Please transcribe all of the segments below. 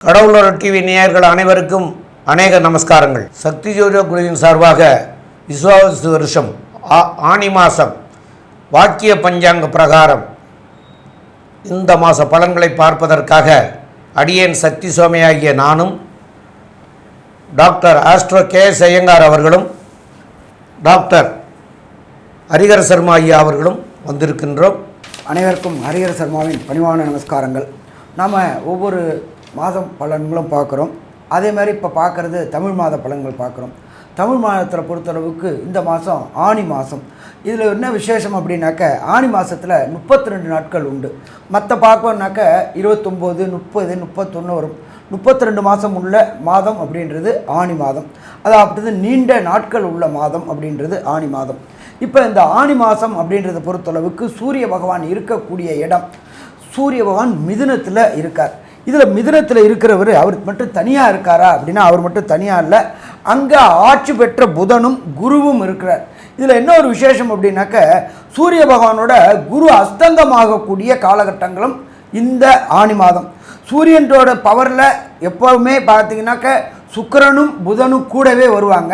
கடவுளோட டிவி நேயர்கள் அனைவருக்கும் அநேக நமஸ்காரங்கள். சக்தி ஜோதிட குழுவின் சார்பாக விசுவாவசு வருஷம் ஆனி மாதம் வாக்கிய பஞ்சாங்க பிரகாரம் இந்த மாத பலன்களை பார்ப்பதற்காக அடியேன் சக்தி சோமையாகிய நானும் டாக்டர் ஆஸ்ட்ரோ கே.எஸ். ஐயங்கார் அவர்களும் டாக்டர் ஹரிஹர சர்மா ஐயா அவர்களும் வந்திருக்கின்றோம். அனைவருக்கும் ஹரிஹர சர்மாவின் பணிவான நமஸ்காரங்கள். நாம் ஒவ்வொரு மாதம் பலன்களும் பார்க்குறோம். அதே மாதிரி இப்போ பார்க்குறது தமிழ் மாத பலன்கள் பார்க்குறோம். தமிழ் மாதத்தில் பொறுத்தளவுக்கு இந்த மாதம் ஆனி மாதம். இதில் என்ன விசேஷம் அப்படின்னாக்க, ஆனி மாதத்தில் 32 நாட்கள் உண்டு. மற்ற பார்க்கணுன்னாக்க 29, 30, 31 வரும். 32 மாதம் உள்ள மாதம் அப்படின்றது ஆனி மாதம். அதாவது நீண்ட நாட்கள் உள்ள மாதம் அப்படின்றது ஆனி மாதம். இப்போ இந்த ஆனி மாதம் அப்படின்றத பொறுத்தளவுக்கு சூரிய பகவான் இருக்கக்கூடிய இடம், சூரிய பகவான் மிதுனத்தில் இருக்கார். இதில் மிதுனத்தில் இருக்கிறவர் அவர் மட்டும் தனியாக இருக்காரா அப்படின்னா அவர் மட்டும் தனியாக இல்லை, அங்கே ஆட்சி பெற்ற புதனும் குருவும் இருக்கிறார். இதில் என்ன ஒரு விசேஷம் அப்படின்னாக்க, சூரிய பகவானோட குரு அஸ்தங்கமாகக்கூடிய காலகட்டங்களும் இந்த ஆனி மாதம். சூரியனோட பவரில் எப்போவுமே பார்த்தீங்கன்னாக்க சுக்கிரனும் புதனும் கூடவே வருவாங்க.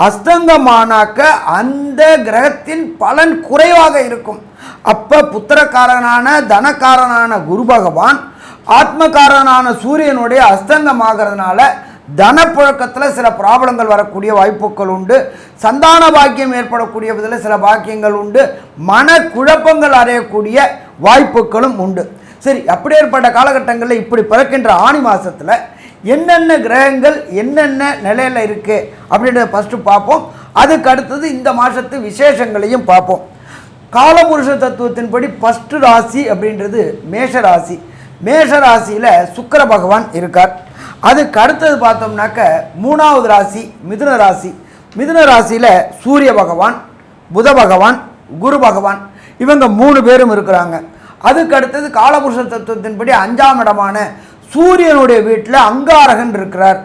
அஸ்தங்கமானாக்க அந்த கிரகத்தின் பலன் குறைவாக இருக்கும். அப்போ புத்திரக்காரனான தனக்காரனான குரு பகவான் ஆத்மகாரனான சூரியனுடைய அஸ்தங்கமாகிறதுனால தனப்புழக்கத்தில் சில ப்ராப்ளங்கள் வரக்கூடிய வாய்ப்புகள் உண்டு. சந்தான பாக்கியம் ஏற்படக்கூடிய விதத்தில் சில பாக்கியங்கள் உண்டு. மன குழப்பங்கள் அடையக்கூடிய வாய்ப்புகளும் உண்டு. சரி, அப்படி ஏற்பட்ட காலகட்டங்களில் இப்படி பிறக்கின்ற ஆனி மாதத்தில் என்னென்ன கிரகங்கள் என்னென்ன நிலையில் இருக்குது அப்படின்றத ஃபஸ்ட்டு பார்ப்போம். அதுக்கு அடுத்தது இந்த மாதத்து விசேஷங்களையும் பார்ப்போம். காலபுருஷ தத்துவத்தின்படி ஃபஸ்ட்டு ராசி அப்படின்றது மேஷ ராசி. மேஷ ராசியில் சுக்கிர பகவான் இருக்கார். அதுக்கு அடுத்தது பார்த்தோம்னாக்க மூணாவது ராசி மிதுன ராசி. மிதுன ராசியில் சூரிய பகவான், புத பகவான், குரு பகவான் இவங்க 3 பேரும் இருக்கிறாங்க. அதுக்கு அடுத்தது காலபுருஷ தத்துவத்தின்படி 5ஆம் இடமான சூரியனுடைய வீட்டில் அங்காரகன் இருக்கிறார்.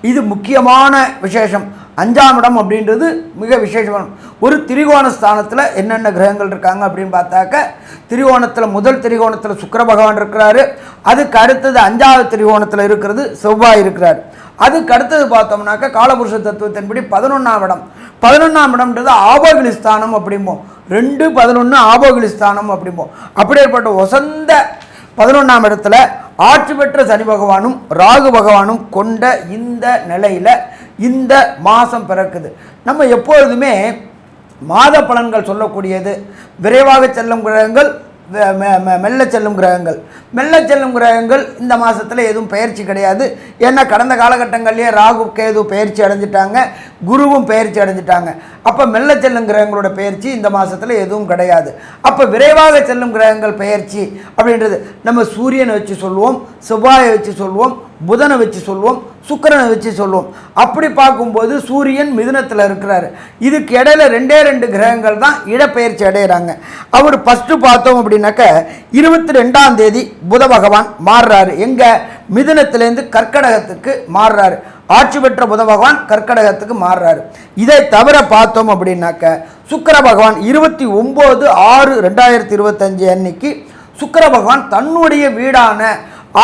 இது முக்கியமான விசேஷம். 5ஆம் இடம் அப்படின்றது மிக விசேஷமான ஒரு திரிகோண ஸ்தானத்தில் என்னென்ன கிரகங்கள் இருக்காங்க அப்படின்னு பார்த்தாக்க, திரிகோணத்தில் முதல் திரிகோணத்தில் சுக்கிர பகவான் இருக்கிறாரு. அதுக்கு அடுத்தது 5ஆவது திரிகோணத்தில் இருக்கிறது செவ்வாய் இருக்கிறார். அதுக்கு அடுத்தது பார்த்தோம்னாக்க காலபுருஷ தத்துவத்தின்படி 11ஆம் இடம். 11ஆம் இடம்ன்றது ஆபோகிலி ஸ்தானம் அப்படிம்போம். 2, 11 ஆபோகிலி ஸ்தானம் அப்படிம்போம். அப்படியேற்பட்ட வசந்த 11ஆம் இடத்துல ஆட்சி பெற்ற சனி பகவானும் ராகு பகவானும் கொண்ட இந்த நிலையில் இந்த மாதம் பிறக்குது. நம்ம எப்பொழுதுமே மாத பலன்கள் சொல்லக்கூடியது விரைவாக செல்லும் கிரகங்கள், மெல்ல செல்லும் கிரகங்கள். மெல்ல செல்லும் கிரகங்கள் இந்த மாதத்தில் எதுவும் பயிற்சி கிடையாது. ஏன்னா கடந்த காலகட்டங்கள்லேயே ராகு கேது பயிற்சி அடைஞ்சிட்டாங்க, குருவும் பயிற்சி அடைஞ்சிட்டாங்க. அப்போ மெல்ல செல்லும் கிரகங்களோட பயிற்சி இந்த மாதத்தில் எதுவும் கிடையாது. அப்போ விரைவாக செல்லும் கிரகங்கள் பயிற்சி அப்படின்றது நம்ம சூரியனை வச்சு சொல்லுவோம், செவ்வாயை வச்சு சொல்லுவோம், புதனை வச்சு சொல்லுவோம், சுக்கிரனை வச்சு சொல்லுவோம். அப்படி பார்க்கும்போது சூரியன் மிதுனத்தில் இருக்கிறாரு. இதுக்கு இடையில 2 கிரகங்கள் தான் இடப்பெயர்ச்சி அடைகிறாங்க. அவர் ஃபஸ்ட்டு பார்த்தோம் அப்படின்னாக்க 22ஆம் தேதி புத பகவான் மாறுறாரு. எங்கே? மிதுனத்திலேருந்து கர்க்கடகத்துக்கு மாறுறாரு. ஆட்சி பெற்ற புத பகவான் கர்க்கடகத்துக்கு மாறுறாரு. இதை தவிர பார்த்தோம் அப்படின்னாக்க சுக்கிர பகவான் 29/6/2025 அன்னைக்கு சுக்கிர பகவான் தன்னுடைய வீடான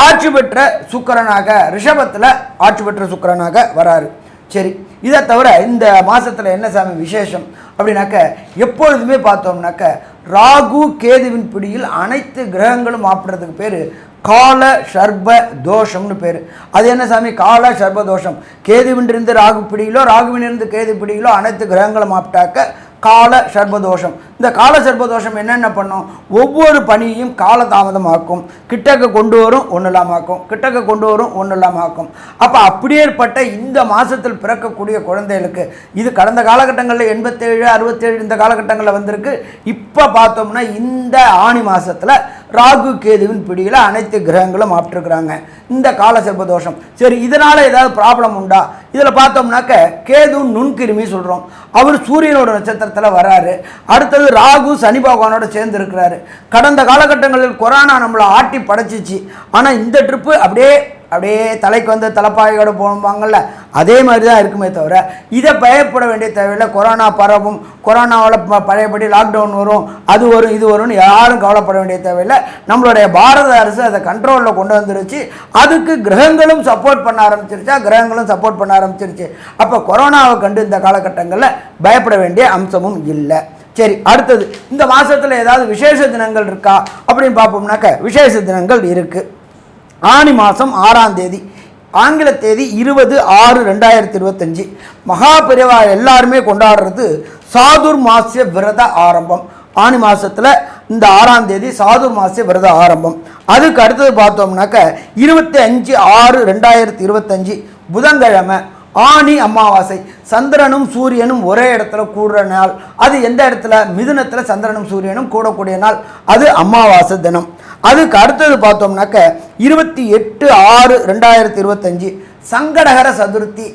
ஆட்சி பெற்ற சுக்கிரனாக ரிஷபத்தில் ஆட்சி பெற்ற சுக்கிரனாக வராரு. சரி, இதை தவிர இந்த மாதத்தில் என்ன சாமி விசேஷம் அப்படின்னாக்க, எப்பொழுதுமே பார்த்தோம்னாக்க ராகு கேதுவின் பிடியில் அனைத்து கிரகங்களும் ஆப்பிடுறதுக்கு பேர் கால சர்ப தோஷம்னு பேர். அது என்ன சாமி? கால சர்ப தோஷம். கேதுவினிருந்து ராகு பிடியிலோ ராகுவினிருந்து கேது பிடியிலோ அனைத்து கிரகங்களும் ஆப்பிட்டாக்க கால சர்பதோஷம். இந்த கால சர்பதோஷம் என்னென்ன பண்ணும்? ஒவ்வொரு பணியையும் காலதாமதமாக்கும், கிட்டக்க கொண்டு வரும் ஒன்றும் இல்லாமாக்கும், கிட்டக்க கொண்டு வரும் ஒன்றும் இல்லாமாக்கும். அப்போ அப்படியேற்பட்ட இந்த மாதத்தில் பிறக்கக்கூடிய குழந்தைகளுக்கு இது கடந்த காலகட்டங்களில் 87, 67 இந்த காலகட்டங்களில் வந்திருக்கு. இப்போ பார்த்தோம்னா இந்த ஆனி மாதத்தில் ராகு கேதுவின் பிடியில் அனைத்து கிரகங்களும் ஆப்பிட்டுருக்குறாங்க இந்த கால சர்பதோஷம். சரி, இதனால் ஏதாவது ப்ராப்ளம் உண்டா? இதில் பார்த்தோம்னாக்க கேது நுண்கிருமி சொல்கிறோம். அவர் சூரியனோட நட்சத்திரத்தில் வராரு. அடுத்தது ராகு சனி பகவானோட சேர்ந்து இருக்கிறாரு. கடந்த காலகட்டங்களில் கொரோனா நம்மளை ஆட்டி படைச்சிச்சு. ஆனால் இந்த ட்ரிப்பு அப்படியே அப்படியே தலைக்கு வந்து தலைப்பாயோடு போவாங்கள்ல, அதே மாதிரி தான் இருக்குமே தவிர இதை பயப்பட வேண்டிய தேவையில்லை. கொரோனா பரவும், கொரோனாவில் பழையபடி லாக்டவுன் வரும், அது வரும், இது வரும்னு யாரும் கவலைப்பட வேண்டிய தேவையில்லை. நம்மளுடைய பாரத அரசு அதை கண்ட்ரோலில் கொண்டு வந்துருச்சு. அதுக்கு கிரகங்களும் சப்போர்ட் பண்ண ஆரம்பிச்சிருச்சு. அப்போ கொரோனாவை கண்டு இந்த காலகட்டங்களில் பயப்பட வேண்டிய அம்சமும் இல்லை. சரி, அடுத்தது இந்த மாதத்தில் ஏதாவது விசேஷ தினங்கள் இருக்கா அப்படின்னு பார்ப்போம்னாக்க விசேஷ தினங்கள் இருக்குது. ஆனி மாதம் 6ஆம் தேதி, ஆங்கில தேதி 20/6/2025, மகாபெரிவா எல்லாருமே கொண்டாடுறது சாதுர்மாசிய விரத ஆரம்பம். ஆனி மாதத்தில் இந்த 6ஆம் தேதி சாதுர்மாசிய விரத ஆரம்பம். அதுக்கு அடுத்தது பார்த்தோம்னாக்க 25/6/2025 புதன்கிழமை ஆனி அமாவாசை. சந்திரனும் சூரியனும் ஒரே இடத்துல கூடுற நாள். அது எந்த இடத்துல? மிதுனத்தில் சந்திரனும் சூரியனும் கூடக்கூடிய நாள், அது அமாவாசை தினம். அதுக்கு அடுத்தது பார்த்தோம்னாக்க 28/6/2025 சங்கடகர சதுர்த்தி.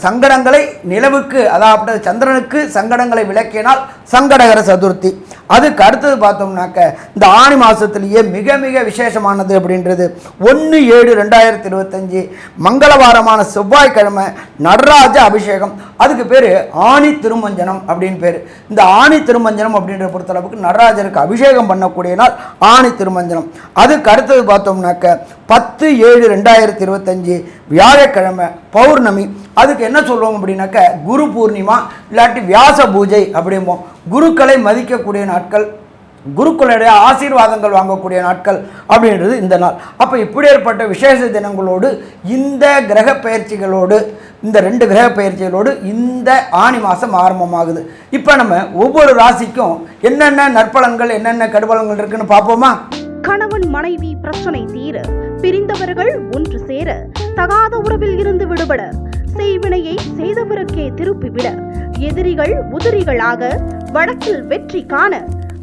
சங்கடங்களை நிலவுக்கு, அதாவது சந்திரனுக்கு சங்கடங்களை விளக்கினால் சங்கடகர சதுர்த்தி. அதுக்கு அடுத்தது பார்த்தோம்னாக்க இந்த ஆணி மாதத்துலேயே மிக மிக விசேஷமானது அப்படின்றது 1/7/2025 மங்களவாரமான செவ்வாய்க்கிழமை நடராஜ அபிஷேகம். அதுக்கு பேர் ஆணி திருமஞ்சனம் அப்படின்னு பேர். இந்த ஆணி திருமஞ்சனம் அப்படின்ற பொறுத்தளவுக்கு நடராஜருக்கு அபிஷேகம் பண்ணக்கூடிய நாள் ஆணி திருமஞ்சனம். அதுக்கு அடுத்தது பார்த்தோம்னாக்க 10/7/2025 வியாழக்கிழமை பௌர்ணமி. அதுக்கு என்ன சொல்லுவோம் அப்படின்னாக்க குரு பூர்ணிமா இல்லாட்டி வியாச பூஜை அப்படிம்போம். குருக்களை மதிக்கக்கூடிய நாட்கள், குருக்களுடைய ஆசீர்வாதங்கள் வாங்கக்கூடிய நாட்கள் அப்படின்றது இந்த நாள். அப்போ இப்படி ஏற்பட்ட விசேஷ தினங்களோடு இந்த கிரக பயிற்சிகளோடு, இந்த 2 கிரக பயிற்சிகளோடு இந்த ஆணி மாதம் ஆரம்பமாகுது. இப்போ நம்ம ஒவ்வொரு ராசிக்கும் என்னென்ன நற்பலன்கள் என்னென்ன கடுபலன்கள் இருக்குன்னு பார்ப்போமா? கணவன் மனைவி பிரச்சனை தீர, பிரிந்தவர்கள் ஒன்று சேர, தகாத உறவில் இருந்து விடுபட, செய்வினையை செய்தவருக்கே திருப்பிவிட, எதிரிகள் உதிரிகளாக, வழக்கில் வெற்றி காண,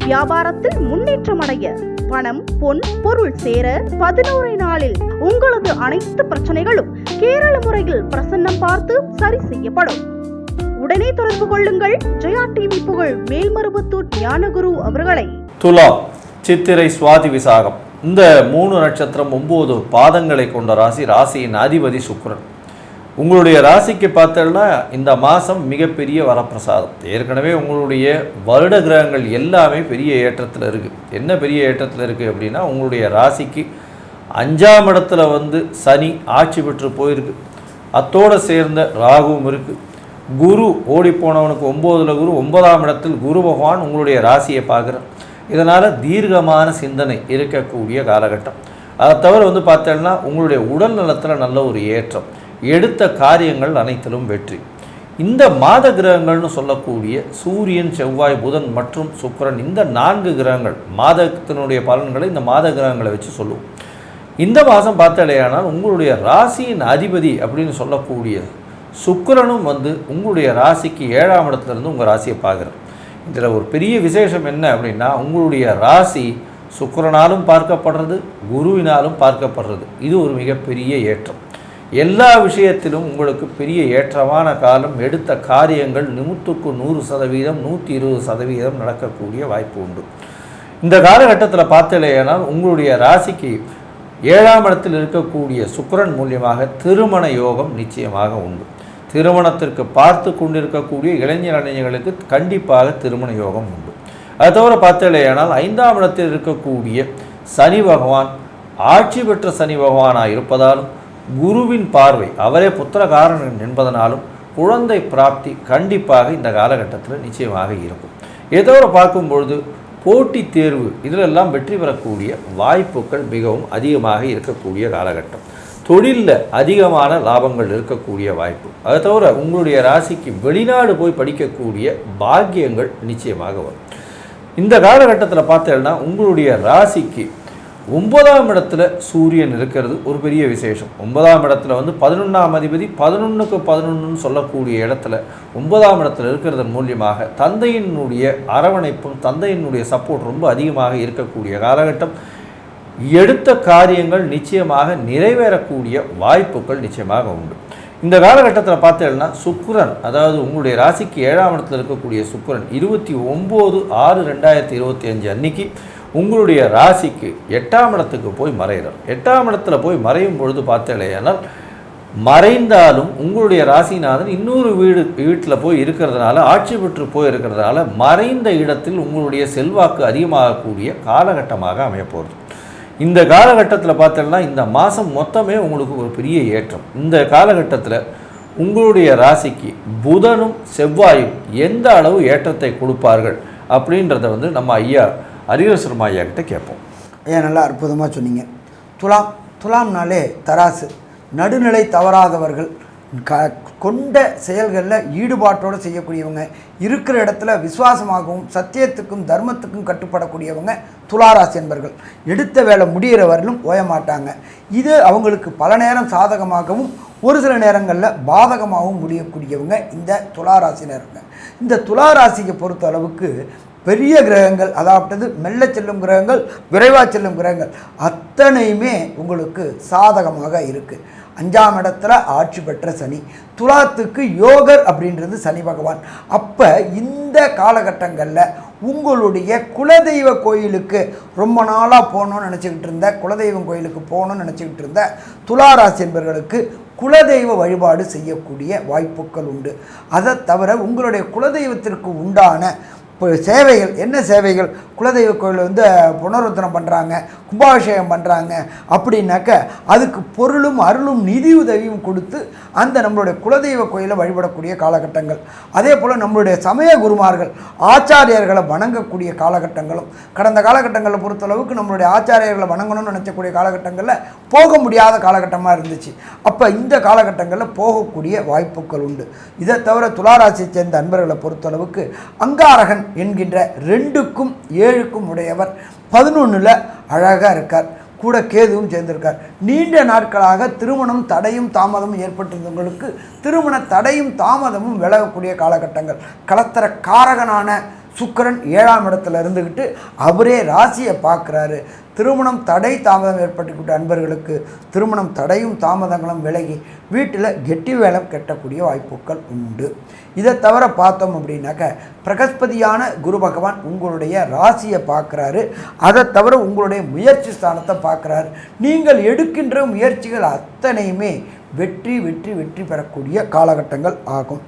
வியாபாரத்தில் முன்னேற்றம் அடைய, பணம் பொன் பொருள் சேர 11 நாளில் உங்களது அனைத்து பிரச்சனைகளும் கேரள முறையில் பிரசன்னம் பார்த்து சரி செய்யப்படும். உடனே தொடர்பு கொள்ளுங்கள் ஜெயா டிவி புகழ் மேல்மருவத்தூர் ஞானகுரு அவர்களை. துலாம், சித்திரை, சுவாதி, விசாகம் இந்த 3 நட்சத்திரம் 9 பாதங்களை கொண்ட ராசி. ராசியின் அதிபதி சுக்கிரன். உங்களுடைய ராசிக்கு பார்த்தோம்னா இந்த மாதம் மிகப்பெரிய வரப்பிரசாதம். ஏற்கனவே உங்களுடைய வருட கிரகங்கள் எல்லாமே பெரிய ஏற்றத்தில் இருக்குது. என்ன பெரிய ஏற்றத்தில் இருக்குது அப்படின்னா, உங்களுடைய ராசிக்கு 5ஆம் இடத்துல சனி ஆட்சி பெற்று போயிருக்கு. அத்தோடு சேர்ந்த ராகுவும் இருக்குது. குரு ஓடிப்போனவனுக்கு 9ல் குரு, 9ஆம் இடத்தில் குரு பகவான் உங்களுடைய ராசியை பார்க்குறார். இதனால் தீர்க்கமான சிந்தனை இருக்கக்கூடிய காலகட்டம். அதை தவிர பார்த்தோம்னா உங்களுடைய உடல் நலத்தில் நல்ல ஒரு ஏற்றம், எடுத்த காரியங்கள் அனைத்திலும் வெற்றி. இந்த மாத கிரகங்கள்னு சொல்லக்கூடிய சூரியன், செவ்வாய், புதன் மற்றும் சுக்கிரன், இந்த 4 கிரகங்கள் மாதத்தினுடைய பலன்களை இந்த மாத கிரகங்களை வச்சு சொல்லுவோம். இந்த மாதம் பார்த்தாலேயானால் உங்களுடைய ராசியின் அதிபதி அப்படின்னு சொல்லக்கூடிய சுக்கிரனும் உங்களுடைய ராசிக்கு 7ஆம் இடத்துலேருந்து உங்கள் ராசியை பார்க்குறார். இதில் ஒரு பெரிய விசேஷம் என்ன அப்படின்னா, உங்களுடைய ராசி சுக்கிரனாலும் பார்க்கப்படுறது, குருவினாலும் பார்க்கப்படுறது. இது ஒரு மிகப்பெரிய ஏற்றம். எல்லா விஷயத்திலும் உங்களுக்கு பெரிய ஏற்றமான காலம். எடுத்த காரியங்கள் 100க்கு 100%, 120% நடக்கக்கூடிய வாய்ப்பு உண்டு. இந்த காலகட்டத்தில் பார்த்தலையானால் உங்களுடைய ராசிக்கு 7ஆம் இடத்தில் இருக்கக்கூடிய சுக்கிரன் மூலியமாக திருமண யோகம் நிச்சயமாக உண்டு. திருமணத்திற்கு பார்த்து கொண்டிருக்கக்கூடிய இளைஞர்களுக்கு கண்டிப்பாக திருமண யோகம் உண்டு. அது தவிர பார்த்தலையானால் 5ஆம் இடத்தில் இருக்கக்கூடிய சனி பகவான் ஆட்சி பெற்ற சனி பகவானாக இருப்பதாலும், குருவின் பார்வை அவரே புத்திரகாரன் என்பதனாலும் குழந்தை பிராப்தி கண்டிப்பாக இந்த காலகட்டத்தில் நிச்சயமாக இருக்கும். ஏதோ பார்க்கும்பொழுது போட்டித் தேர்வு இதிலெல்லாம் வெற்றி பெறக்கூடிய வாய்ப்புகள் மிகவும் அதிகமாக இருக்கக்கூடிய காலகட்டம். தொழிலில் அதிகமான லாபங்கள் இருக்கக்கூடிய வாய்ப்பு. அதை தவிர உங்களுடைய ராசிக்கு வெளிநாடு போய் படிக்கக்கூடிய பாக்கியங்கள் நிச்சயமாக வரும். இந்த காலகட்டத்தில் பார்த்தேன்னா உங்களுடைய ராசிக்கு 9ஆம் இடத்துல சூரியன் இருக்கிறது ஒரு பெரிய விசேஷம். 9ஆம் இடத்துல 11ஆம் அதிபதி 11க்கு 11ன்னு சொல்லக்கூடிய இடத்துல 9ஆம் இடத்துல இருக்கிறதன் மூலியமாக தந்தையினுடைய அரவணைப்பும் தந்தையினுடைய சப்போர்ட் ரொம்ப அதிகமாக இருக்கக்கூடிய காலகட்டம். எடுத்த காரியங்கள் நிச்சயமாக நிறைவேறக்கூடிய வாய்ப்புகள் நிச்சயமாக உண்டு. இந்த காலகட்டத்தில் பார்த்தீங்கன்னா சுக்கிரன், அதாவது உங்களுடைய ராசிக்கு 7ஆம் இடத்துல இருக்கக்கூடிய சுக்கிரன் 29/6/2025 அன்னைக்கு உங்களுடைய ராசிக்கு 8ஆம் இடத்துக்கு போய் மறைகிறார். 8ஆம் இடத்துல போய் மறையும் பொழுது பார்த்தேனால் மறைந்தாலும் உங்களுடைய ராசிநாதன் இன்னொரு வீட்டில் போய் இருக்கிறதுனால, ஆட்சி பெற்று போய் இருக்கிறதுனால மறைந்த இடத்தில் உங்களுடைய செல்வாக்கு அதிகமாகக்கூடிய காலகட்டமாக அமையப்போகுது. இந்த காலகட்டத்தில் பார்த்தோம்னா இந்த மாதம் மொத்தமே உங்களுக்கு ஒரு பெரிய ஏற்றம். இந்த காலகட்டத்தில் உங்களுடைய ராசிக்கு புதனும் செவ்வாயும் எந்த அளவு ஏற்றத்தை கொடுப்பார்கள் அப்படின்றத நம்ம ஐயா ஹரிஹர சர்மா ஐயா கிட்ட கேட்போம். ஐயா நல்லா அற்புதமாக சொன்னீங்க. துலாம்னாலே தராசு, நடுநிலை தவறாதவர்கள், கொண்ட செயல்களில் ஈடுபாட்டோடு செய்யக்கூடியவங்க, இருக்கிற இடத்துல விசுவாசமாகவும் சத்தியத்துக்கும் தர்மத்துக்கும் கட்டுப்படக்கூடியவங்க துளாராசி என்பர்கள். எடுத்த வேலை முடிகிறவர்களும் ஓய மாட்டாங்க. இது அவங்களுக்கு பல நேரம் சாதகமாகவும் ஒரு சில நேரங்களில் பாதகமாகவும் முடியக்கூடியவங்க இந்த துளாராசினருங்க. இந்த துளாராசியை பொறுத்த அளவுக்கு பெரிய கிரகங்கள், அதாவது மெல்ல செல்லும் கிரகங்கள், விரைவாக செல்லும் கிரகங்கள் அத்தனையுமே உங்களுக்கு சாதகமாக இருக்குது. 5ஆம் இடத்துல ஆட்சி பெற்ற சனி, துலாத்துக்கு யோகர் அப்படின்றது சனி பகவான். அப்போ இந்த காலகட்டங்களில் உங்களுடைய குலதெய்வ கோயிலுக்கு ரொம்ப நாளாக போகணுன்னு நினச்சிக்கிட்டு இருந்த, குலதெய்வம் கோயிலுக்கு போகணுன்னு நினச்சிக்கிட்டு இருந்த துளாராசி என்பவர்களுக்கு குலதெய்வ வழிபாடு செய்யக்கூடிய வாய்ப்புகள் உண்டு. அதை தவிர உங்களுடைய குலதெய்வத்திற்கு உண்டான இப்போ சேவைகள், என்ன சேவைகள், குலதெய்வ கோயிலில் புனருத்தனம் பண்ணுறாங்க, கும்பாபிஷேகம் பண்ணுறாங்க அப்படின்னாக்க அதுக்கு பொருளும் அருளும் நிதி உதவியும் கொடுத்து அந்த நம்மளுடைய குலதெய்வ கோயிலை வழிபடக்கூடிய காலகட்டங்கள். அதே போல் நம்மளுடைய சமய குருமார்கள், ஆச்சாரியர்களை வணங்கக்கூடிய காலகட்டங்களும் கடந்த காலகட்டங்களில் பொறுத்தளவுக்கு நம்மளுடைய ஆச்சாரியர்களை வணங்கணும்னு நினச்சக்கூடிய காலகட்டங்களில் போக முடியாத காலகட்டமாக இருந்துச்சு. அப்போ இந்த காலகட்டங்களில் போகக்கூடிய வாய்ப்புகள் உண்டு. இதை தவிர துளாராசியை சேர்ந்த அன்பர்களை பொறுத்தளவுக்கு அங்காரகன் என்கின்ற 2க்கும் 7க்கும் உடையவர் 11ல் அழகாக இருக்கார். கூட கேதுவும் சேர்ந்திருக்கார். நீண்ட நாட்களாக திருமணம் தடையும் தாமதமும் ஏற்பட்டிருந்தவங்களுக்கு திருமண தடையும் தாமதமும் விலகக்கூடிய காலகட்டங்கள். கலத்தர காரகனான சுக்கிரன் 7ஆம் இடத்துல இருந்துக்கிட்டு அவரே ராசியை பார்க்குறாரு. திருமணம் தடை தாமதம் ஏற்பட்டுக்கிட்ட அன்பர்களுக்கு திருமணம் தடையும் தாமதங்களும் விலகி வீட்டில் கெட்டி வேலம் கட்டக்கூடிய வாய்ப்புகள் உண்டு. இதை தவிர பார்த்தோம் அப்படின்னாக்க பிரகஸ்பதியான குரு பகவான் உங்களுடைய ராசியை பார்க்குறாரு. அதை தவிர உங்களுடைய முயற்சி ஸ்தானத்தை பார்க்குறாரு. நீங்கள் எடுக்கின்ற முயற்சிகள் அத்தனையுமே வெற்றி வெற்றி வெற்றி பெறக்கூடிய காலகட்டங்கள் ஆகும்.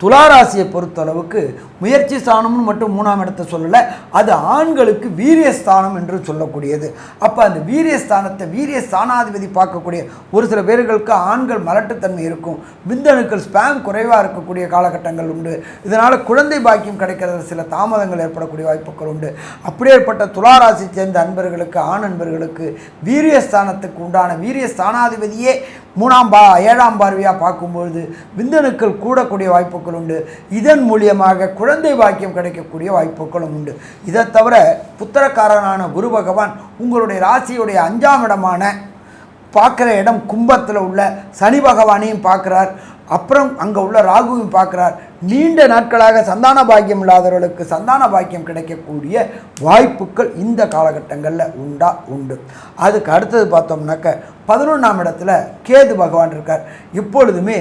துளாராசியை பொறுத்தளவுக்கு முயற்சி ஸ்தானம்னு மட்டும் 3ஆம் இடத்தை சொல்லலை, அது ஆண்களுக்கு வீரியஸ்தானம் என்று சொல்லக்கூடியது. அப்போ அந்த வீரியஸ்தானத்தை வீரிய ஸ்தானாதிபதி பார்க்கக்கூடிய ஒரு சில பேர்களுக்கு ஆண்கள் மலட்டுத்தன்மை இருக்கும், விந்தணுக்கள் ஸ்பேம் குறைவாக இருக்கக்கூடிய காலகட்டங்கள் உண்டு. இதனால் குழந்தை பாக்கியம் கிடைக்கிறது சில தாமதங்கள் ஏற்படக்கூடிய வாய்ப்புகள் உண்டு. அப்படியேற்பட்ட துளாராசி சேர்ந்த அன்பர்களுக்கு, ஆண் அன்பர்களுக்கு வீரியஸ்தானத்துக்கு உண்டான வீரிய ஸ்தானாதிபதியே 7ஆம் பார்வையாக பார்க்கும்பொழுது விந்தணுக்கள் கூடக்கூடிய வாய்ப்புகள் உண்டு. இதன் மூலியமாக குழந்தை பாக்கியம் கிடைக்கக்கூடிய வாய்ப்புகளும் உண்டு. இதை தவிர புத்திரக்காரனான குரு பகவான் உங்களுடைய ராசியுடைய 5ஆம் இடமான பார்க்குற இடம் கும்பத்தில் உள்ள சனி பகவானையும் பார்க்குறார். அப்புறம் அங்கே உள்ள ராகுவையும் பார்க்குறார். நீண்ட நாட்களாக சந்தான பாக்கியம் இல்லாதவர்களுக்கு சந்தான பாக்கியம் கிடைக்கக்கூடிய வாய்ப்புகள் இந்த காலகட்டங்களில் உண்டு. அதுக்கு அடுத்தது பார்த்தோம்னாக்க 11ஆம் இடத்துல கேது பகவான் இருக்கார். இப்பொழுதுமே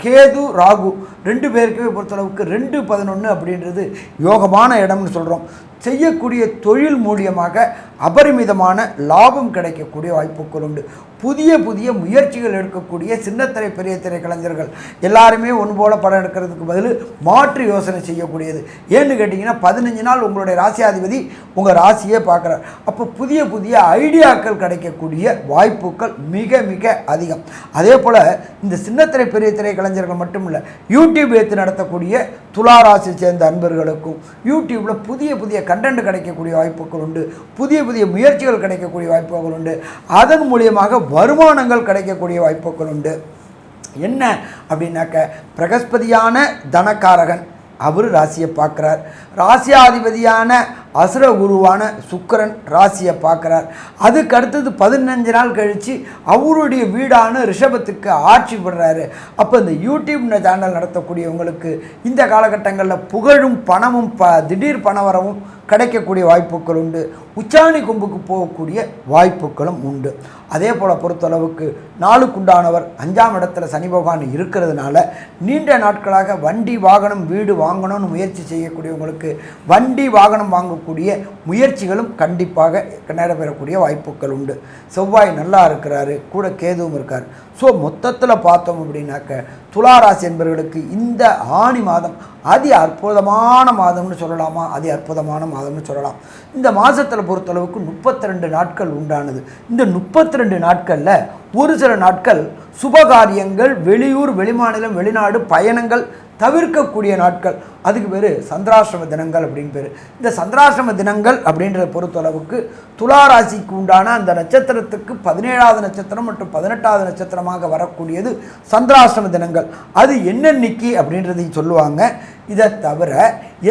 கேது ராகு 2 பேருக்குமே பொறுத்தளவுக்கு 2-11 அப்படின்றது யோகமான இடம்னு சொல்கிறோம். செய்யக்கூடிய தொழில் மூலியமாக அபரிமிதமான லாபம் கிடைக்கக்கூடிய வாய்ப்புகள் உண்டு. புதிய புதிய முயற்சிகள் எடுக்கக்கூடிய சின்னத்திரை பெரிய திரை கலைஞர்கள் எல்லாருமே ஒன்று போல படம் எடுக்கிறதுக்கு பதில் மாற்று யோசனை செய்யக்கூடியது. ஏன்னு கேட்டிங்கன்னா 15 நாள் உங்களுடைய ராசியாதிபதி உங்கள் ராசியே பார்க்குறார். அப்போ புதிய புதிய ஐடியாக்கள் கிடைக்கக்கூடிய வாய்ப்புகள் மிக மிக அதிகம். அதே போல் இந்த சின்னத்திரை பெரிய திரை கலைஞர்கள் மட்டும் இல்லை, யூடியூப் ஏற்று நடத்தக்கூடிய துளாராசியை சேர்ந்த அன்பர்களுக்கும் யூடியூப்பில் புதிய புதிய கண்டென்ட் கிடைக்கக்கூடிய வாய்ப்புகள் உண்டு. புதிய புதிய முயற்சிகள் கிடைக்கக்கூடிய வாய்ப்புகள் உண்டு. அதன் மூலியமாக வருமானங்கள் கிடைக்கக்கூடிய வாய்ப்புகள் உண்டு. என்ன அப்படின்னாக்க பிரகஸ்பதியான தனக்காரகன் அவர் ராசியை பார்க்குறார். ராசியாதிபதியான அசுர குருவான சுக்கிரன் ராசியை பார்க்குறார். அதுக்கு அடுத்தது 15 நாள் கழித்து அவருடைய வீடான ரிஷபத்துக்கு ஆட்சி பெறுறாரு. அப்போ இந்த யூடியூப் சேனல் நடத்தக்கூடியவங்களுக்கு இந்த காலகட்டங்களில் புகழும் பணமும் திடீர் பணவரவும் கிடைக்கக்கூடிய வாய்ப்புகள் உண்டு. உச்சாணி கொம்புக்கு போகக்கூடிய வாய்ப்புகளும் உண்டு. அதே போல் பொறுத்தளவுக்கு நாளுக்குண்டானவர் 5ஆம் இடத்துல சனி பகவான் இருக்கிறதுனால நீண்ட நாட்களாக வண்டி வாகனம் வீடு வாங்கணும்னு முயற்சி செய்யக்கூடியவங்களுக்கு வண்டி வாகனம் வாங்கக்கூடிய முயற்சிகளும் கண்டிப்பாக நடைபெறக்கூடிய வாய்ப்புகள் உண்டு. செவ்வாய் நல்லா இருக்கிறாரு, கூட கேதுவும் இருக்கார். ஸோ மொத்தத்தில் பார்த்தோம் அப்படின்னாக்க துளாராசி என்பவர்களுக்கு இந்த ஆணி மாதம் அதி அற்புதமான மாதம்னு சொல்லலாமா, அதி அற்புதமான மாதம்னு சொல்லலாம். இந்த மாதத்தில் பொறுத்தளவுக்கு 32 நாட்கள் உண்டானது. இந்த 32 நாட்களில் ஒரு சில நாட்கள் சுபகாரியங்கள், வெளியூர் வெளிமாநிலம் வெளிநாடு பயணங்கள் தவிர்க்கக்கூடிய நாட்கள். அதுக்கு பேர் சந்திராசிரம தினங்கள் அப்படின்னு பேர். இந்த சந்திராசிரம தினங்கள் அப்படின்றத பொறுத்தளவுக்கு துளாராசிக்கு உண்டான அந்த நட்சத்திரத்துக்கு 17வது நட்சத்திரம் மற்றும் 18வது நட்சத்திரமாக வரக்கூடியது சந்திராசிரம தினங்கள். அது என்னன்னைக்கு அப்படின்றதையும் சொல்லுவாங்க. இதை தவிர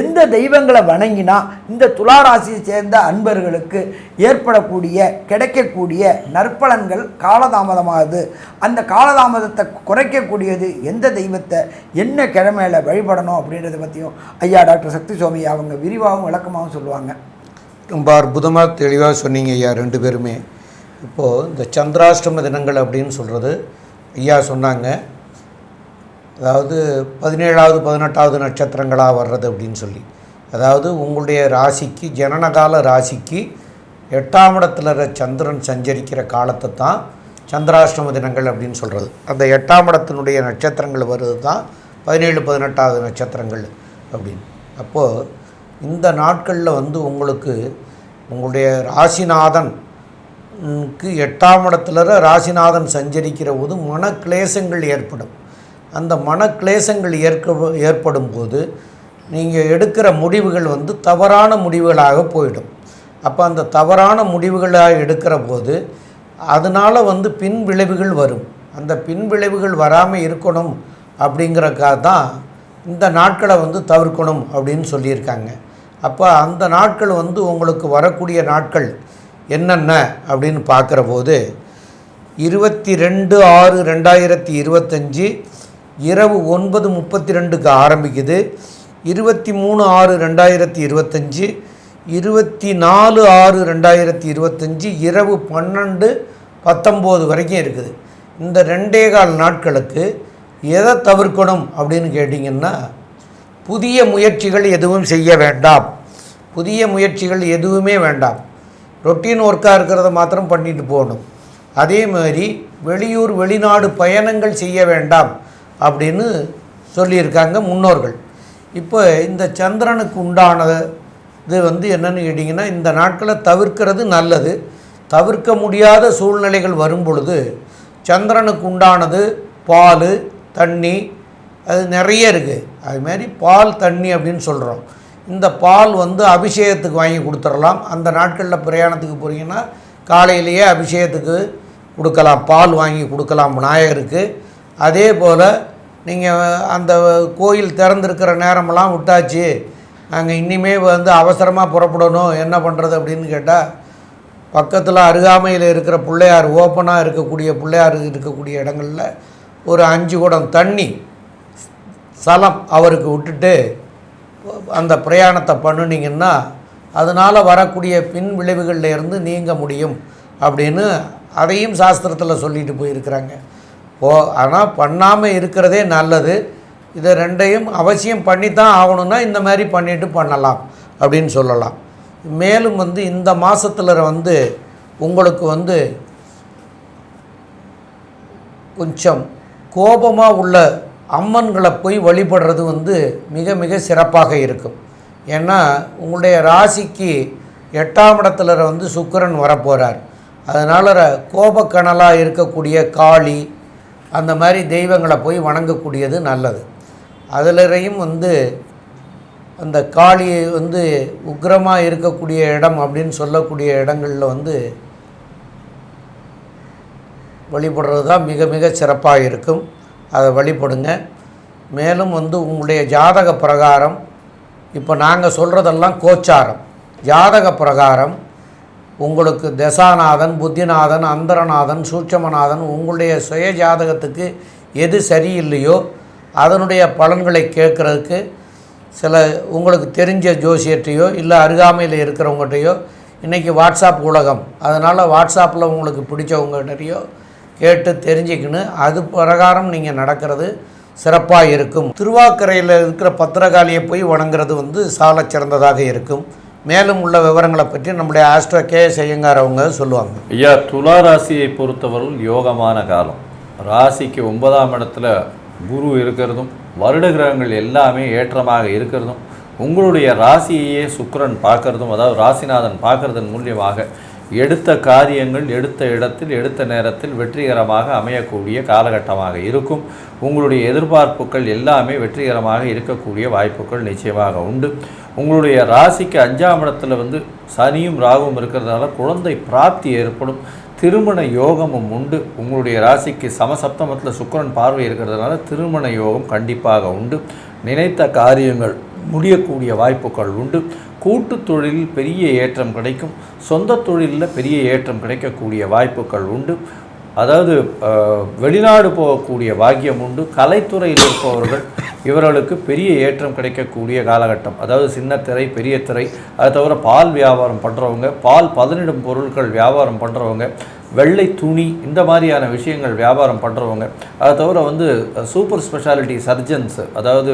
எந்த தெய்வங்களை வணங்கினா இந்த துளாராசியை சேர்ந்த அன்பர்களுக்கு ஏற்படக்கூடிய கிடைக்கக்கூடிய நற்பலன்கள் காலதாமதமாகுது, அந்த காலதாமதத்தை குறைக்கக்கூடியது எந்த தெய்வத்தை என்ன கிழமையில் வழிபடணும் அப்படின்றத பற்றியும் ஐயா டாக்டர் சக்தி சுவாமி அவங்க விரிவாகவும் விளக்கமாகவும் சொல்லுவாங்க. ரொம்ப அற்புதமாக தெளிவாக சொன்னீங்க ஐயா 2 பேருமே. இப்போது இந்த சந்திராஷ்டம தினங்கள் அப்படின்னு சொல்கிறது ஐயா சொன்னாங்க, அதாவது 17வது 18வது நட்சத்திரங்களாக வர்றது அப்படின்னு சொல்லி, அதாவது உங்களுடைய ராசிக்கு ஜனனகால ராசிக்கு 8ஆம் இடத்துல சந்திரன் சஞ்சரிக்கிற காலத்தை தான் சந்திராஷ்டம தினங்கள் அப்படின்னு சொல்கிறது. அந்த 8ஆம் இடத்தினுடைய நட்சத்திரங்கள் வருது தான் 17 18வது நட்சத்திரங்கள் அப்படின்னு. அப்போது இந்த நாட்களில் வந்து உங்களுக்கு உங்களுடைய ராசிநாதனுக்கு 8ஆம் இடத்துல ராசிநாதன் சஞ்சரிக்கிற போது மனக்லேசங்கள் ஏற்படும். அந்த மனக்லேசங்கள் ஏற்படும் போது நீங்கள் எடுக்கிற முடிவுகள் வந்து தவறான முடிவுகளாக போயிடும். அப்போ அந்த தவறான முடிவுகளாக எடுக்கிற போது அதனால் வந்து பின் விளைவுகள் வரும். அந்த பின் விளைவுகள் வராமல் இருக்கணும் அப்படிங்கிறக்காக தான் இந்த நாட்களை வந்து தவிர்க்கணும் அப்படின்னு சொல்லியிருக்காங்க. அப்போ அந்த நாட்கள் வந்து உங்களுக்கு வரக்கூடிய நாட்கள் என்னென்ன அப்படின்னு பார்க்குற போது 22/6/2025 இரவு 9:32க்கு ஆரம்பிக்குது. 23/6/2025 24/6/2025 இரவு 12:19 வரைக்கும் இருக்குது. இந்த 2.25 நாட்களுக்கு எதை தவிர்க்கணும் அப்படின்னு கேட்டிங்கன்னா, புதிய முயற்சிகள் எதுவும் செய்ய வேண்டாம். புதிய முயற்சிகள் எதுவுமே வேண்டாம். ரொட்டீன் ஒர்க்காக இருக்கிறத மாத்திரம் பண்ணிட்டு போகணும். அதே மாதிரி வெளியூர் வெளிநாடு பயணங்கள் செய்ய வேண்டாம் அப்படின்னு சொல்லியிருக்காங்க முன்னோர்கள். இப்போ இந்த சந்திரனுக்கு உண்டானது வந்து என்னென்னு கேட்டிங்கன்னா, இந்த நாட்களை தவிர்க்கிறது நல்லது. தவிர்க்க முடியாத சூழ்நிலைகள் வரும் பொழுது சந்திரனுக்கு உண்டானது பால் தண்ணி, அது நிறைய இருக்குது. அதுமாரி பால் தண்ணி அப்படின்னு சொல்கிறோம். இந்த பால் வந்து அபிஷேகத்துக்கு வாங்கி கொடுத்துடலாம். அந்த நாட்களில் பிரயாணத்துக்கு போகிறீங்கன்னா காலையிலேயே அபிஷேகத்துக்கு கொடுக்கலாம், பால் வாங்கி கொடுக்கலாம் விநாயகருக்கு. அதே போல் நீங்கள் அந்த கோயில் திறந்திருக்கிற நேரமெல்லாம் விட்டாச்சு, நாங்கள் இனிமே வந்து அவசரமாக புறப்படணும், என்ன பண்ணுறது அப்படின்னு கேட்டால், பக்கத்தில் அருகாமையில் இருக்கிற பிள்ளையார், ஓப்பனாக இருக்கக்கூடிய பிள்ளையார் இருக்கக்கூடிய இடங்களில் ஒரு 5 குடம் தண்ணி சலம் அவருக்கு விட்டுட்டு அந்த பிரயாணத்தை பண்ணினீங்கன்னா அதனால் வரக்கூடிய பின் விளைவுகளில் இருந்து நீங்க முடியும் அப்படின்னு அதையும் சாஸ்திரத்தில் சொல்லிட்டு போயிருக்கிறாங்க. ஆனால் பண்ணாமல் இருக்கிறதே நல்லது. இதை 2ஐயும் அவசியம் பண்ணித்தான் ஆகணும்னா இந்த மாதிரி பண்ணிவிட்டு பண்ணலாம் அப்படின்னு சொல்லலாம். மேலும் வந்து இந்த மாதத்தில் வந்து உங்களுக்கு வந்து கொஞ்சம் கோபமாக உள்ள அம்மன்களை போய் வழிபடுறது வந்து மிக மிக சிறப்பாக இருக்கும். ஏன்னா உங்களுடைய ராசிக்கு 8ஆம் இடத்துல வந்து சுக்கிரன் வரப்போகிறார். அதனால் கோபக்கணலாக இருக்கக்கூடிய காளி அந்த மாதிரி தெய்வங்களை போய் வணங்கக்கூடியது நல்லது. அதிலையும் வந்து அந்த காளி வந்து உக்கிரமாக இருக்கக்கூடிய இடம் அப்படின்னு சொல்லக்கூடிய இடங்களில் வந்து வழிபடுறது தான் மிக மிக சிறப்பாக இருக்கும். அதை வழிபடுங்க. மேலும் வந்து உங்களுடைய ஜாதக பிரகாரம், இப்போ நாங்கள் சொல்கிறதெல்லாம் கோச்சாரம், ஜாதக பிரகாரம் உங்களுக்கு தசாநாதன், புத்திநாதன், அந்தரநாதன், சூட்சமநாதன் உங்களுடைய சுய ஜாதகத்துக்கு எது சரியில்லையோ அதனுடைய பலன்களை கேட்குறதுக்கு சில உங்களுக்கு தெரிஞ்ச ஜோசியர்கிட்டையோ இல்லை அருகாமையில் இருக்கிறவங்ககிட்டையோ இன்றைக்கி வாட்ஸ்அப் உலகம், அதனால் வாட்ஸ்அப்பில் உங்களுக்கு பிடிச்சவங்ககிட்டையோ கேட்டு தெரிஞ்சுக்கின்னு அது பிரகாரம் நீங்கள் நடக்கிறது சிறப்பாக இருக்கும். திருவாக்கரையில் இருக்கிற பத்திரகாளியை போய் வணங்குறது சால சிறந்ததாக இருக்கும். மேலும் உள்ள விவரங்களை பற்றி நம்முடைய ஆஸ்ட்ரோ கேஎஸ் ஐயங்கார் அவங்க சொல்லுவாங்க. ஐயா, துலா ராசியை பொறுத்தவரையில் யோகமான காலம். ராசிக்கு 9ஆம் இடத்துல குரு இருக்கிறதும் வருட கிரகங்கள் எல்லாமே ஏற்றமாக இருக்கிறதும் உங்களுடைய ராசியையே சுக்கிரன் பார்க்கறதும், அதாவது ராசிநாதன் பார்க்கறதன் மூலியமாக எடுத்த காரியங்கள் எடுத்த இடத்தில் எடுத்த நேரத்தில் வெற்றிகரமாக அமையக்கூடிய காலகட்டமாக இருக்கும். உங்களுடைய எதிர்பார்ப்புகள் எல்லாமே வெற்றிகரமாக இருக்கக்கூடிய வாய்ப்புகள் நிச்சயமாக உண்டு. உங்களுடைய ராசிக்கு 5ஆம் இடத்துல சனியும் ராகுவும் இருக்கிறதுனால குழந்தை பிராப்தி ஏற்படும். திருமண யோகமும் உண்டு. உங்களுடைய ராசிக்கு சமசப்தமத்தில் சுக்கிரன் பார்வை இருக்கிறதுனால திருமண யோகம் கண்டிப்பாக உண்டு. நினைத்த காரியங்கள் முடியக்கூடிய வாய்ப்புகள் உண்டு. கூட்டு தொழிலில் பெரிய ஏற்றம் கிடைக்கும். சொந்த தொழிலில் பெரிய ஏற்றம் கிடைக்கக்கூடிய வாய்ப்புகள் உண்டு. அதாவது வெளிநாடு போகக்கூடிய பாக்கியம் உண்டு. கலைத்துறையில் இருப்பவர்கள் இவர்களுக்கு பெரிய ஏற்றம் கிடைக்கக்கூடிய காலகட்டம். அதாவது சின்ன திரை பெரிய திரை, அதை தவிர பால் வியாபாரம் பண்ணுறவங்க, பால் பதனிடும் பொருட்கள் வியாபாரம் பண்ணுறவங்க, வெள்ளை துணி இந்த மாதிரியான விஷயங்கள் வியாபாரம் பண்ணுறவங்க, அதை தவிர சூப்பர் ஸ்பெஷாலிட்டி சர்ஜன்ஸ், அதாவது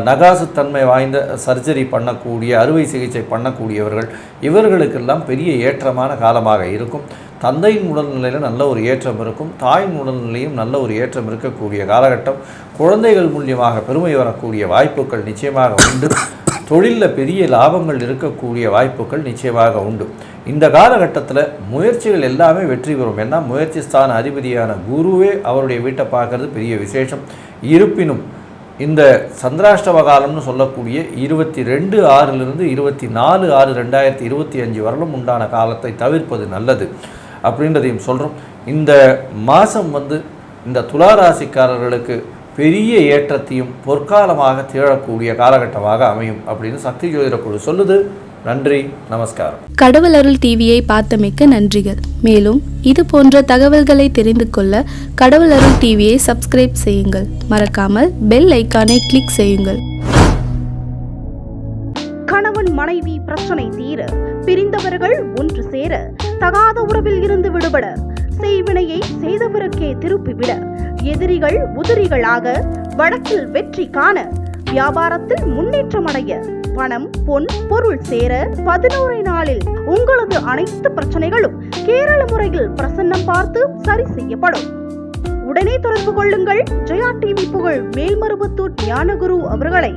நகாசுத்தன்மை வாய்ந்த சர்ஜரி பண்ணக்கூடிய அறுவை சிகிச்சை பண்ணக்கூடியவர்கள், இவர்களுக்கெல்லாம் பெரிய ஏற்றமான காலமாக இருக்கும். தந்தையின் உடல்நிலையில் நல்ல ஒரு ஏற்றம் இருக்கும். தாயின் உடல்நிலையும் நல்ல ஒரு ஏற்றம் இருக்கக்கூடிய காலகட்டம். குழந்தைகள் மூலியமாக பெருமை வரக்கூடிய வாய்ப்புகள் நிச்சயமாக உண்டு. தொழிலில் பெரிய லாபங்கள் இருக்கக்கூடிய வாய்ப்புகள் நிச்சயமாக உண்டு. இந்த காலகட்டத்தில் முயற்சிகள் எல்லாமே வெற்றி பெறும். ஏன்னா முயற்சி ஸ்தான அதிபதியான குருவே அவருடைய வீட்டை பார்க்கறது பெரிய விசேஷம். இருப்பினும் இந்த சந்திராஷ்டம காலம்னு சொல்லக்கூடிய 22/6 24/6/2025 வரலும் உண்டான காலத்தை தவிர்ப்பது நல்லது அப்படின்றதையும் சொல்கிறோம். இந்த மாதம் இந்த துளாராசிக்காரர்களுக்கு பெரிய ஏற்றத்தையும் பொற்காலமாக திகழக்கூடிய காலகட்டமாக அமையும் அப்படின்னு சக்தி ஜோதிட குழு சொல்லுது. நன்றி, நமஸ்காரம். கடவுள் அருள் டிவியை பார்த்தமைக்க நன்றிகள். மேலும் இது போன்ற தகவல்களை தெரிந்து கொள்ள கடவுள் அருள் டிவியை சப்ஸ்கிரைப் செய்யுங்கள். மறக்காமல் பெல் ஐக்கானை கிளிக் செய்யுங்கள். கணவன் மனைவி பிரச்சனை தீர, பிரிந்தவர்கள் ஒன்று சேர, தகாத உறவில் இருந்து விடுபட, செய்வினையை செய்தவருக்கே திருப்பிவிட, எதிரிகள் உதிரிகளாக, வழக்கில் வெற்றி காண, வியாபாரத்தில் முன்னேற்றம் அடைய, பணம் பொன் பொருள் சேர 11 நாளில் உங்களது அனைத்து பிரச்சனைகளும் கேரள முறையில் பிரசன்னம் பார்த்து சரி செய்யப்படும். உடனே தொடர்பு கொள்ளுங்கள். ஜெயா டிவி புகழ் மேல்மருவத்தூர் ஞானகுரு அவர்களை.